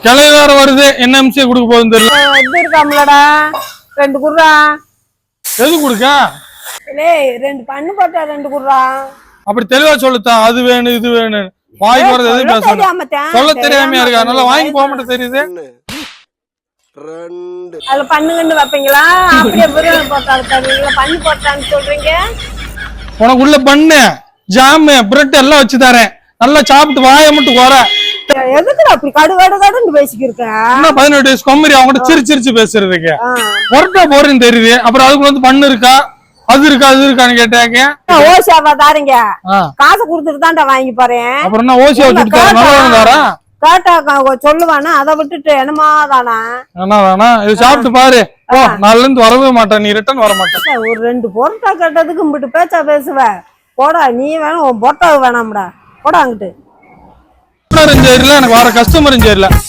கிளை வேற வருது, என்ன எம்சி கொடுக்க போகுதுன்னு தெரியல. இது இருக்காமலடா 2 குர்ரா. எது கொடுக்க? டேய் 2 பண்ணு போட்டா 2 குர்ரா. அப்படி தெளிவா சொல்லுத்தான், அது வேணும் இது வேணும். வாங்கி போறது எது பேசணும்? சொல்ல தெரியாமையா இருக்கா? நல்லா வாங்கி போக மாட்டேன் தெரியுது. அதுல பண்ணுங்கன்னு வைப்பீங்களா? அப்படியே பிரியாணி போட்டாலும் தருவீங்களா? பண்ணு போட்டான்னு சொல்றீங்க. உனக்கு உள்ள பண்ணு ஜாமு பிரெட் எல்லாம் வச்சு தரேன், நல்லா சாப்பிட்டு வாயை மட்டும் குறை. எதுக்கு அப்படி கடுன்னு பேசிக்கிருக்க? 18 வயசு கொம்மரி அவங்ககிட்ட சிரிச்சு பேசுறதுக்கு பொருட்டா போறேன்னு தெரியுது. அப்புறம் அதுக்கு வந்து பண்ணு இருக்கா அது இருக்கா அது இருக்கான்னு கேட்டாங்க. ஓசியாவா தாரீங்க? காசு கொடுத்துட்டு தான்டா வாங்கி போறேன். அப்புறம் என்ன ஓசியா வச்சுட்டு நல்லா கேட்டா சொல்லுவானா? அதை விட்டுட்டு என்னமா தானா என்ன இது சாப்பிட்டு பாரு. ஓ நாள்ல இருந்து வரவே மாட்டேன், நீ ரிட்டர்ன் வர மாட்டேன். ஒரு 2 பொருட்டா கேட்டதுக்கு இம்பிட்டு பேச்சா பேசுவ. போடா நீ வேணும், உன் பொட்டாவு வேணாம்டா, போடா அங்கிட்டு. எனக்கு வர கஸ்டமரும் சரியில்லை.